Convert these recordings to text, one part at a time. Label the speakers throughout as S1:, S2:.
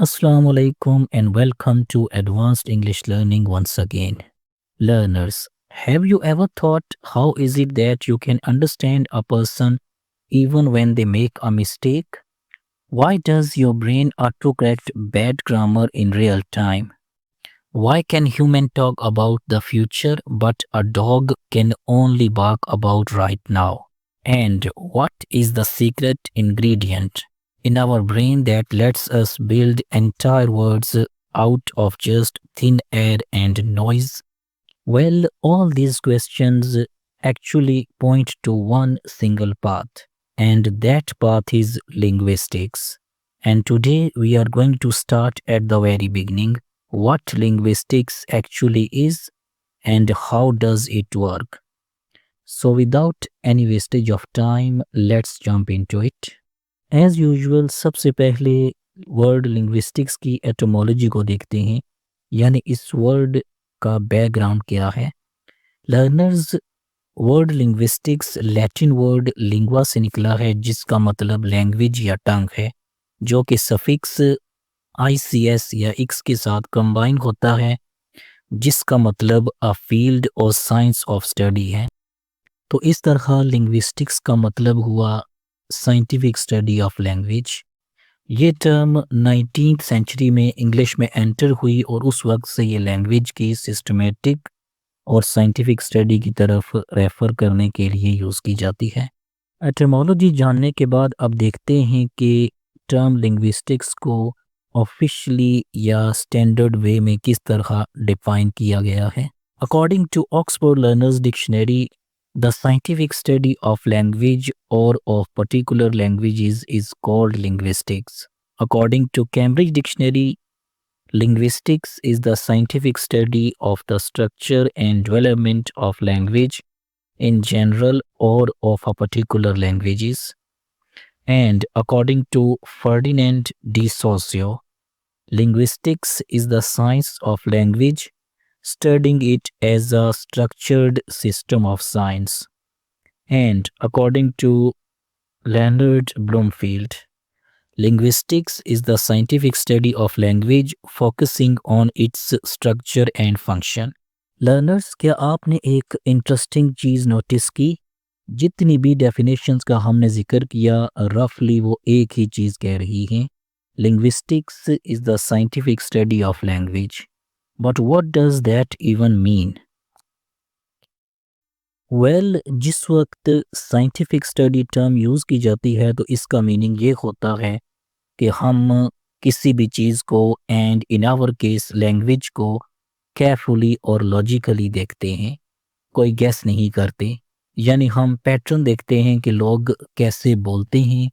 S1: Assalamu alaikum and welcome to Advanced English Learning once again. Learners, have you ever thought how is it that you can understand a person even when they make a mistake? Why does your brain autocorrect bad grammar in real time? Why can human talk about the future but a dog can only bark about right now? And what is the secret ingredient in our brain that lets us build entire words out of just thin air and noise? Well, all these questions actually point to one single path, and that path is linguistics. And today we are going to start at the very beginning what linguistics actually is and how does it work. So without any wastage of time, let's jump into it. As usual, सबसे पहले word linguistics की एटोमोलॉजी को देखते हैं, यानी इस word का background क्या है। Learners, word linguistics Latin word lingua से निकला है जिसका मतलब लैंग्वेज या टंग है, जो कि सफिक्स ICS या X के साथ कंबाइन होता है, जिसका मतलब अ फील्ड और साइंस ऑफ स्टडी है। तो इस तरह लिंग्विस्टिक्स का मतलब हुआ साइंटिफिक स्टडी ऑफ लैंग्वेज। ये टर्म 19th सेंचुरी में इंग्लिश में एंटर हुई और उस वक्त से ये लैंग्वेज की सिस्टमेटिक और साइंटिफिक स्टडी की तरफ रेफ़र करने के लिए यूज़ की जाती है। एटमोलॉजी जानने के बाद अब देखते हैं कि टर्म लिंग्विस्टिक्स को ऑफिशियली या स्टैंडर्ड वे में किस तरह डिफाइन किया गया है। According to Oxford learner's dictionary, the scientific study of language or of particular languages is called linguistics. According to Cambridge Dictionary, linguistics is the scientific study of the structure and development of language in general or of a particular languages. And according to Ferdinand de Saussure, linguistics is the science of language, studying it as a structured system of science. And according to Leonard Bloomfield, linguistics is the scientific study of language focusing on its structure and function. Learners, क्या आपने एक interesting चीज़ notice की? जितनी भी definitions का हमने जिक्र किया, रफली वो एक ही चीज़ कह रही हैं। Linguistics is the scientific study of language. But what does that even mean? Well, जिस वक्त साइंटिफिक स्टडी टर्म यूज़ की जाती है तो इसका मीनिंग ये होता है कि हम किसी भी चीज़ को and in our case language को केयरफुली और लॉजिकली देखते हैं, कोई गेस नहीं करते। यानी हम पैटर्न देखते हैं कि लोग कैसे बोलते हैं,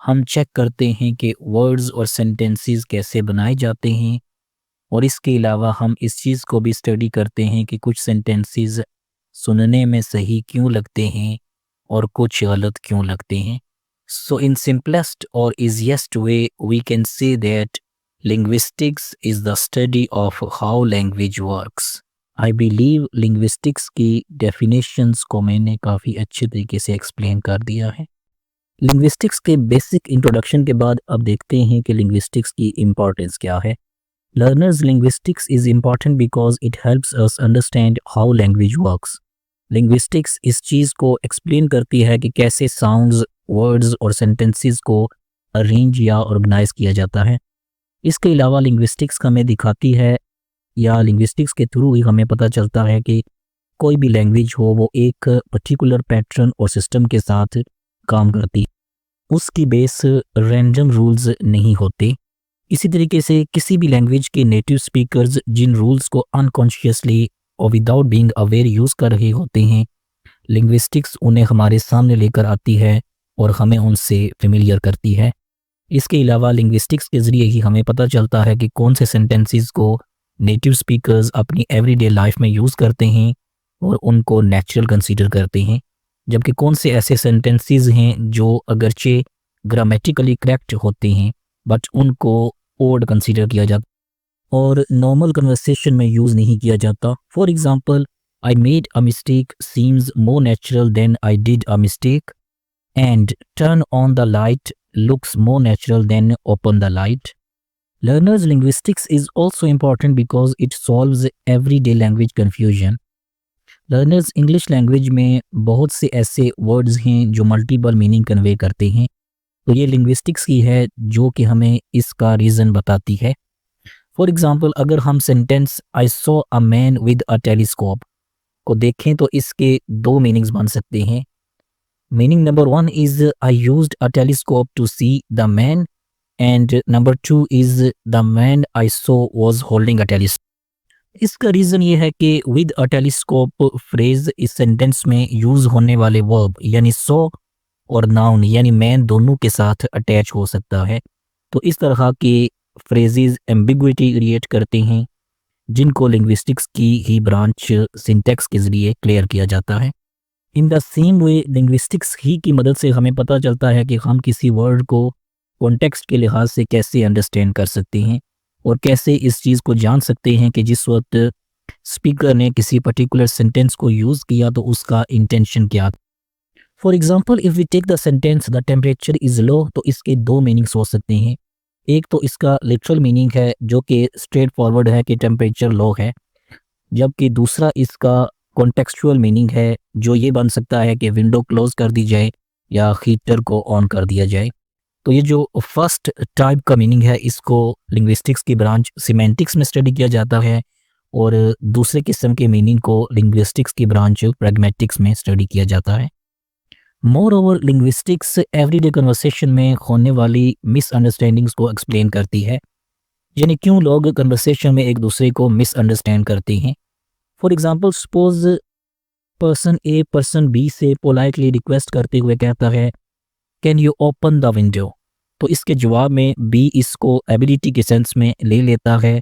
S1: हम चेक करते हैं कि वर्ड्स और सेंटेंसेस कैसे बनाए जाते हैं, और इसके अलावा हम इस चीज़ को भी स्टडी करते हैं कि कुछ सेंटेंसेस सुनने में सही क्यों लगते हैं और कुछ गलत क्यों लगते हैं। सो इन सिंपलेस्ट और easiest way we can say that linguistics is the study of how language works. I believe linguistics की डेफिनेशंस को मैंने काफ़ी अच्छे तरीके से एक्सप्लेन कर दिया है। लिंग्विस्टिक्स के बेसिक इंट्रोडक्शन के बाद अब देखते हैं कि लिंग्विस्टिक्स की इम्पोर्टेंस क्या है। Learners, linguistics is important because it helps us understand how language works. Linguistics इस चीज़ को एक्सप्लेन करती है कि कैसे साउंड्स, वर्ड्स और सेंटेंसेस को अरेंज या ऑर्गेनाइज किया जाता है। इसके अलावा लिंग्विस्टिक्स हमें दिखाती है या लिंग्विस्टिक्स के थ्रू ही हमें पता चलता है कि कोई भी लैंग्वेज हो वो एक पर्टिकुलर पैटर्न और सिस्टम के साथ काम करती है, उसकी बेस रैंडम रूल्स नहीं होते। इसी तरीके से किसी भी लैंग्वेज के नेटिव स्पीकर्स जिन रूल्स को अनकॉन्शियसली और विदाउट बीइंग अवेयर यूज़ कर रहे होते हैं, लिंग्विस्टिक्स उन्हें हमारे सामने लेकर आती है और हमें उनसे फेमिलियर करती है। इसके अलावा लिंग्विस्टिक्स के ज़रिए ही हमें पता चलता है कि कौन से सेंटेंसेस को नेटिव स्पीकर्स अपनी एवरीडे लाइफ में यूज़ करते हैं और उनको नेचुरल कंसीडर करते हैं, जबकि कौन से ऐसे सेंटेंसेस हैं जो अगरचे ग्रामेटिकली करेक्ट होते हैं बट उनको ओड कंसीडर किया जाता और नॉर्मल कन्वर्सेशन में यूज़ नहीं किया जाता। For example, I made a mistake seems more natural than I did a mistake and turn on the light looks more natural than open the light. Learners linguistics is also important because it solves everyday language confusion. Learners English language में बहुत से ऐसे words हैं जो multiple meaning convey करते हैं, तो ये लिंग्विस्टिक्स की है जो कि हमें इसका रीज़न बताती है। फॉर एग्ज़ाम्पल, अगर हम sentence I saw a man with a telescope को देखें तो इसके दो मीनिंग्स बन सकते हैं। Meaning number one is I used a telescope to see the man, and number two is the man I saw was holding a telescope. इसका reason ये है कि विद अ टेलीस्कोप फ्रेज़ इस सेंटेंस में use होने वाले verb यानी saw और नाउन यानी मैन दोनों के साथ अटैच हो सकता है। तो इस तरह के फ्रेजेस एम्बिग्विटी क्रिएट करते हैं जिनको लिंग्विस्टिक्स की ही ब्रांच सिंटैक्स के ज़रिए क्लियर किया जाता है। In the same way linguistics ही की मदद से हमें पता चलता है कि हम किसी वर्ड को कॉन्टेक्स्ट के लिहाज से कैसे अंडरस्टैंड कर सकते हैं और कैसे इस चीज़ को जान सकते हैं कि जिस वक्त स्पीकर ने किसी पर्टिकुलर सेंटेंस को यूज़ किया तो उसका इंटेंशन क्या। For example, if we take the sentence the temperature is low, तो इसके दो मीनिंग्स हो सकते हैं। एक तो इसका लिटरल मीनिंग है जो कि स्ट्रेट फॉरवर्ड है कि टेम्परेचर लो है, जबकि दूसरा इसका कॉन्टेक्सचुअल मीनिंग है जो ये बन सकता है कि विंडो क्लोज कर दी जाए या हीटर को ऑन कर दिया जाए। तो ये जो फर्स्ट टाइप का मीनिंग है इसको लिंग्विस्टिक्स की ब्रांच सिमेंटिक्स में स्टडी किया जाता है और दूसरे किस्म के मीनिंग को लिंग्विस्टिक्स की ब्रांच प्रैग्मेटिक्स में स्टडी किया जाता है। More over linguistics everyday conversation में होने वाली मिसअंडरस्टैंडिंग्स को एक्सप्लेन करती है, यानी क्यों लोग कन्वर्सेशन में एक दूसरे को मिसअंडरस्टैंड करते हैं। For example, suppose person A person B से पोलाइटली रिक्वेस्ट करते हुए कहता है can you open the window, तो इसके जवाब में बी इसको एबिलिटी के सेंस में ले लेता है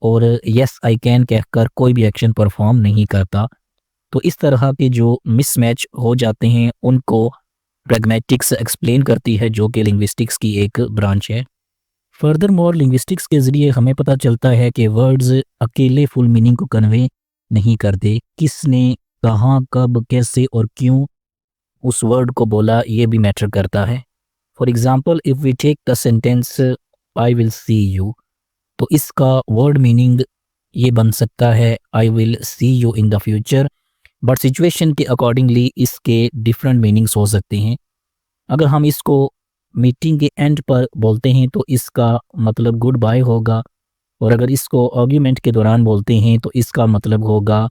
S1: और यस आई कैन कहकर कोई भी एक्शन परफॉर्म नहीं करता। तो इस तरह के जो मिसमैच हो जाते हैं उनको प्रैग्मेटिक्स एक्सप्लेन करती है जो कि लिंग्विस्टिक्स की एक ब्रांच है। फर्दर मोर लिंग्विस्टिक्स के ज़रिए हमें पता चलता है कि वर्ड्स अकेले फुल मीनिंग को कन्वे नहीं करते, किसने कहाँ कब कैसे और क्यों उस वर्ड को बोला ये भी मैटर करता है। For example, if we take the sentence I will see you, तो इसका वर्ड मीनिंग ये बन सकता है I will see you in the future, but situation के अकॉर्डिंगली इसके डिफरेंट मीनिंग्स हो सकते हैं। अगर हम इसको मीटिंग के एंड पर बोलते हैं तो इसका मतलब गुड बाय होगा, और अगर इसको आर्ग्यूमेंट के दौरान बोलते हैं तो इसका मतलब होगा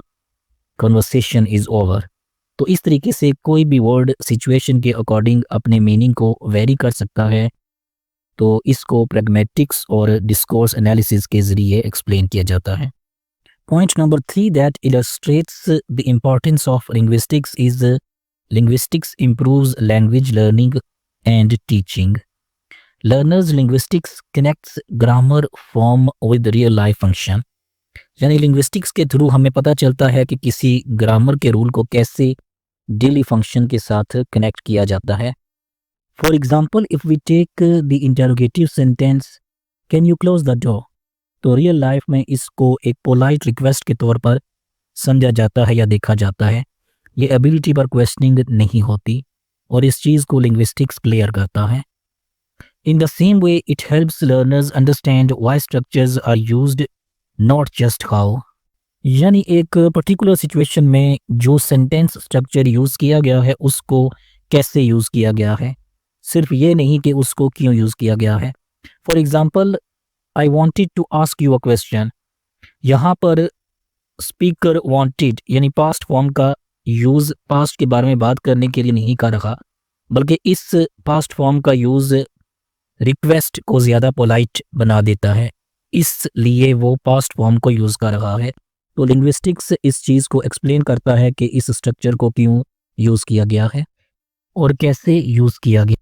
S1: कन्वर्सेशन इज़ ओवर। तो इस तरीके से कोई भी वर्ड सिचुएशन के अकॉर्डिंग अपने मीनिंग को वेरी कर सकता है, तो इसको प्रैग्मेटिक्स और डिस्कोर्स एनालिसिस के ज़रिए एक्सप्लेन किया जाता है। Point number 3 that illustrates the importance of linguistics is linguistics improves language learning and teaching. Learners linguistics connects grammar form with real life function. यानी लिंग्विस्टिक्स के थ्रू हमें पता चलता है कि किसी ग्रामर के रूल को कैसे डेली फंक्शन के साथ कनेक्ट किया जाता है। For example, if we take the interrogative sentence can you close the door, तो रियल लाइफ में इसको एक पोलाइट रिक्वेस्ट के तौर पर समझा जाता है या देखा जाता है। ये एबिलिटी पर क्वेश्चनिंग नहीं होती और इस चीज़ को लिंग्विस्टिक्स क्लियर करता है। In the same way it helps learners understand why structures are used, not just how. यानी एक पर्टिकुलर सिचुएशन में जो सेंटेंस स्ट्रक्चर यूज़ किया गया है उसको कैसे यूज़ किया गया है, सिर्फ ये नहीं कि उसको क्यों यूज़ किया गया है। For example, I wanted to ask you a question, यहाँ पर स्पीकर वांटेड यानी पास्ट फॉर्म का यूज़ पास्ट के बारे में बात करने के लिए नहीं कर रहा, बल्कि इस पास्ट फॉर्म का यूज़ रिक्वेस्ट को ज़्यादा पोलाइट बना देता है, इसलिए वो पास्ट फॉर्म को यूज़ कर रहा है। तो लिंग्विस्टिक्स इस चीज़ को एक्सप्लेन करता है कि इस स्ट्रक्चर को क्यों यूज़ किया गया है और कैसे यूज़ किया गया।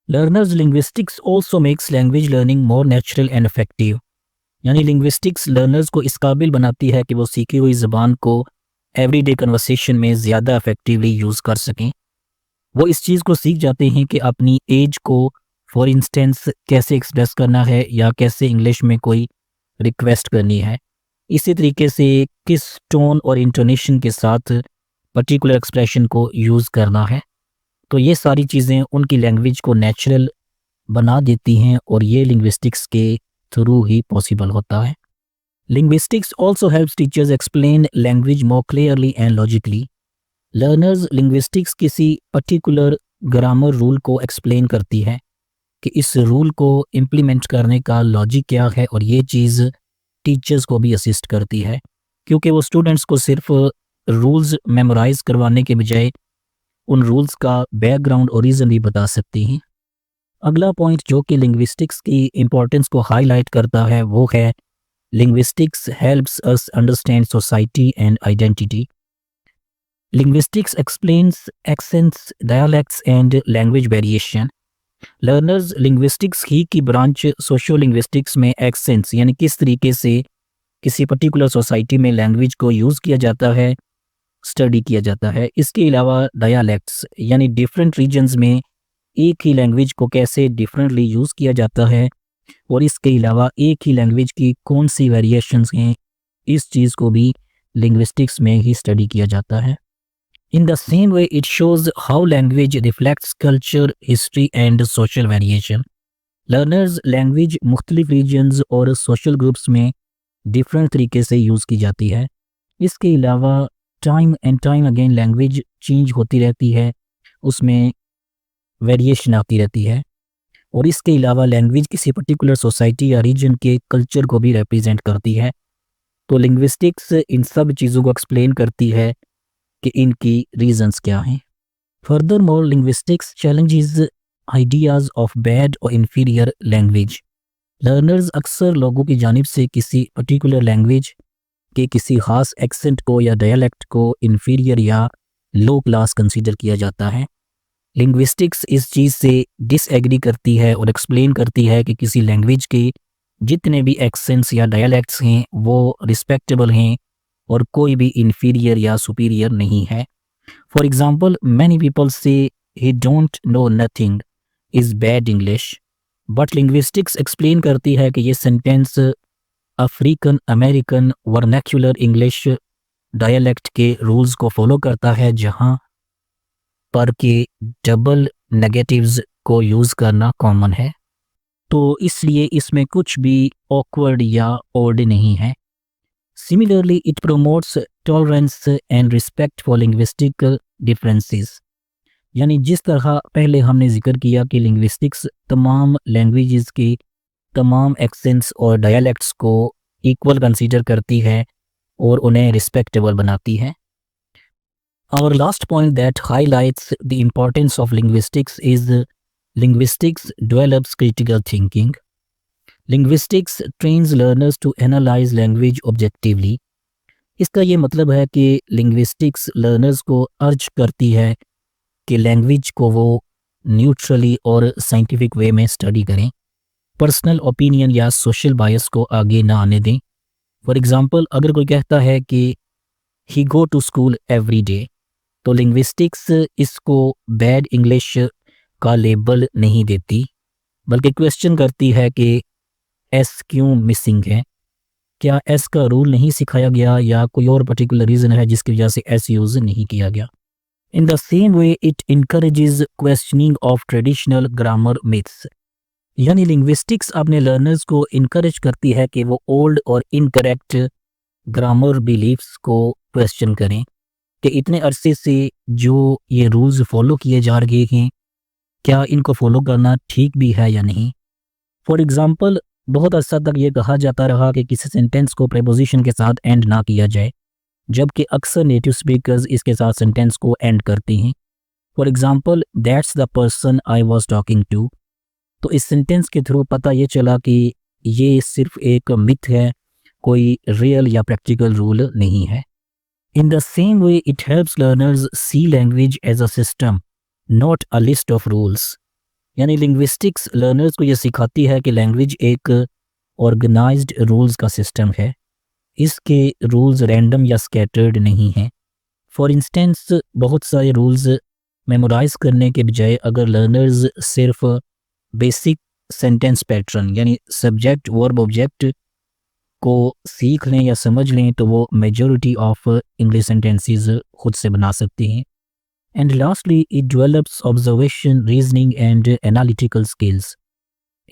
S1: Learners linguistics also makes language learning more natural and effective. यानी लिंग्विस्टिक्स लर्नर्स को इस काबिल बनाती है कि वो सीखी हुई ज़बान को एवरीडे कन्वर्सेशन में ज़्यादा इफेक्टिवली यूज़ कर सकें। वो इस चीज़ को सीख जाते हैं कि अपनी एज को फॉर इंस्टेंस कैसे एक्सप्रेस करना है या कैसे इंग्लिश में कोई रिक्वेस्ट करनी है। इसी तरीके से किस टोन और इंटोनेशन के साथ पर्टिकुलर एक्सप्रेशन को यूज़ करना है। तो ये सारी चीज़ें उनकी लैंग्वेज को नेचुरल बना देती हैं और ये लिंग्विस्टिक्स के थ्रू ही पॉसिबल होता है। Linguistics also helps teachers explain language more clearly and logically. Learners linguistics किसी पर्टिकुलर ग्रामर रूल को एक्सप्लेन करती है कि इस रूल को इम्प्लीमेंट करने का लॉजिक क्या है, और ये चीज़ टीचर्स को भी असिस्ट करती है, क्योंकि वो स्टूडेंट्स को सिर्फ रूल्स मेमोराइज करवाने के बजाय उन रूल्स का बैकग्राउंड और रीज़न भी बता सकती हैं। अगला पॉइंट जो कि लिंग्विस्टिक्स की इम्पोर्टेंस को हाईलाइट करता है वो है linguistics helps us understand society and identity. Linguistics explains accents, dialects and language variation. Learners linguistics ही की ब्रांच सोशो लिंग्विस्टिक्स में एक्सेंट्स यानी किस तरीके से किसी पर्टिकुलर सोसाइटी में लैंग्वेज को यूज़ किया जाता है स्टडी किया जाता है। इसके अलावा डायलैक्ट्स यानी डिफरेंट रीजन्स में एक ही लैंग्वेज को कैसे डिफरेंटली यूज़ किया जाता है, और इसके अलावा एक ही लैंग्वेज की कौन सी वेरिएशंस हैं, इस चीज़ को भी लिंग्विस्टिक्स में ही स्टडी किया जाता है। In the same way, it shows how language reflects culture, history and social variation. Learners language मुख्तलिफ regions और social groups में different तरीके से यूज़ की जाती है। इसके अलावा time and time again language change होती रहती है, उसमें वेरिएशन आती रहती है, और इसके अलावा लैंग्वेज किसी पर्टिकुलर सोसाइटी या रीजन के कल्चर को भी रिप्रेजेंट करती है। तो लिंग्विस्टिक्स इन सब चीज़ों को एक्सप्लेन करती है कि इनकी रीजंस क्या हैं। Further more linguistics challenges ideas of bad और इन्फीरियर लैंग्वेज। लर्नर्स अक्सर लोगों की जानिब से किसी पर्टिकुलर लैंग्वेज के किसी ख़ास एक्सेंट को या डायलैक्ट को इन्फीरियर या लो क्लास कंसीडर किया जाता है। लिंग्विस्टिक्स इस चीज़ से डिसएग्री करती है और एक्सप्लेन करती है कि किसी लैंग्वेज के जितने भी एक्सेंट्स या डायलैक्ट्स हैं वो रिस्पेक्टेबल हैं और कोई भी इन्फीरियर या सुपीरियर नहीं है। फॉर एग्जाम्पल, मैनी पीपल से ही don't know nothing is bad English, but linguistics explain करती है कि ये sentence African American vernacular English dialect के रूल्स को फॉलो करता है, जहाँ पर के डबल नेगेटिव्स को यूज़ करना कॉमन है, तो इसलिए इसमें कुछ भी ऑकवर्ड या ऑड नहीं है। Similarly, it promotes tolerance and respect for linguistic differences. यानी जिस तरह पहले हमने जिक्र किया कि लिंग्विस्टिक्स तमाम लैंग्वेजेस के तमाम एक्सेंट्स और डायलैक्ट्स को इक्वल कंसीडर करती है और उन्हें रिस्पेक्टेबल बनाती है। Our last point that highlights the importance of linguistics is linguistics develops critical thinking. Linguistics trains learners to analyze language objectively. इसका ये मतलब है कि लिंग्विस्टिक्स लर्नर्स को अर्ज करती है कि लैंग्वेज को वो न्यूट्रली और साइंटिफिक वे में स्टडी करें, पर्सनल ओपिनियन या सोशल बायस को आगे ना आने दें। फॉर एग्ज़ाम्पल, अगर कोई कहता है कि he go to school every day, तो लिंग्विस्टिक्स इसको बैड इंग्लिश का लेबल नहीं देती, बल्कि क्वेश्चन करती है कि एस क्यों मिसिंग है, क्या एस का रूल नहीं सिखाया गया या कोई और पर्टिकुलर रीज़न है जिसकी वजह से एस यूज़ नहीं किया गया। इन the same way it encourages questioning of traditional grammar myths. यानी लिंग्विस्टिक्स अपने लर्नर्स को इनकरेज करती है कि वो ओल्ड और इनकरेक्ट ग्रामर बिलीफ्स को क्वेश्चन करें कि इतने अरसे से जो ये रूल्स फॉलो किए जा रहे हैं, क्या इनको फॉलो करना ठीक भी है या नहीं। फॉर एग्ज़ाम्पल, बहुत अर्सा तक ये कहा जाता रहा कि किसी सेंटेंस को प्रेपोजिशन के साथ एंड ना किया जाए, जबकि अक्सर नेटिव स्पीकर्स इसके साथ सेंटेंस को एंड करते हैं। For example, that's the person I was talking to. तो इस सेंटेंस के थ्रू पता ये चला कि ये सिर्फ एक मिथ है, कोई रियल या प्रैक्टिकल रूल नहीं है। In the same way it helps learners see language as a system, not a list of rules. यानी लिंग्विस्टिक्स लर्नर्स को ये सिखाती है कि लैंग्वेज एक ऑर्गेनाइज्ड रूल्स का सिस्टम है, इसके रूल्स रैंडम या स्कैटर्ड नहीं हैं। फॉर इंस्टेंस, बहुत सारे रूल्स मेमोराइज करने के बजाय अगर लर्नर्स सिर्फ बेसिक सेंटेंस पैटर्न यानी सब्जेक्ट वर्ब ऑब्जेक्ट को सीख लें या समझ लें, तो वो मेजॉरिटी ऑफ इंग्लिश सेंटेंसेस खुद से बना सकते हैं। And lastly, it develops observation, reasoning and analytical skills.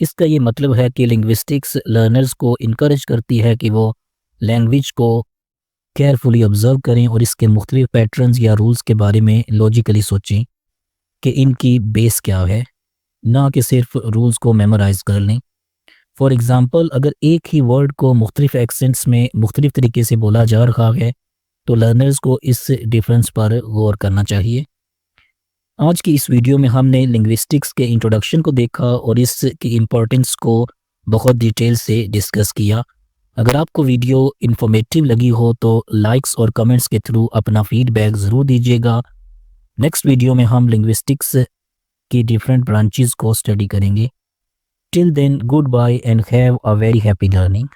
S1: इसका ये मतलब है कि लिंग्विस्टिक्स लर्नर्स को इनकरेज करती है कि वो लैंग्वेज को केयरफुली ऑब्ज़र्व करें और इसके मुख्तलिफ पैटर्न्स या रूल्स के बारे में लॉजिकली सोचें कि इनकी बेस क्या है, ना कि सिर्फ रूल्स को मेमोराइज़ कर लें। फॉर एग्ज़ाम्पल, अगर एक ही वर्ड को मुख्तलिफ एक्सेंट्स में मुख्तलिफ तरीके से बोला जा रहा है, तो लर्नर्स को इस डिफरेंस पर गौर करना चाहिए। आज की इस वीडियो में हमने लिंग्विस्टिक्स के इंट्रोडक्शन को देखा और इसकी इम्पोर्टेंस को बहुत डिटेल से डिस्कस किया। अगर आपको वीडियो इन्फॉर्मेटिव लगी हो तो लाइक्स और कमेंट्स के थ्रू अपना फीडबैक ज़रूर दीजिएगा। नेक्स्ट वीडियो में हम लिंग्विस्टिक्स की डिफरेंट ब्रांचेस को स्टडी करेंगे। Till then, goodbye and have a very happy learning.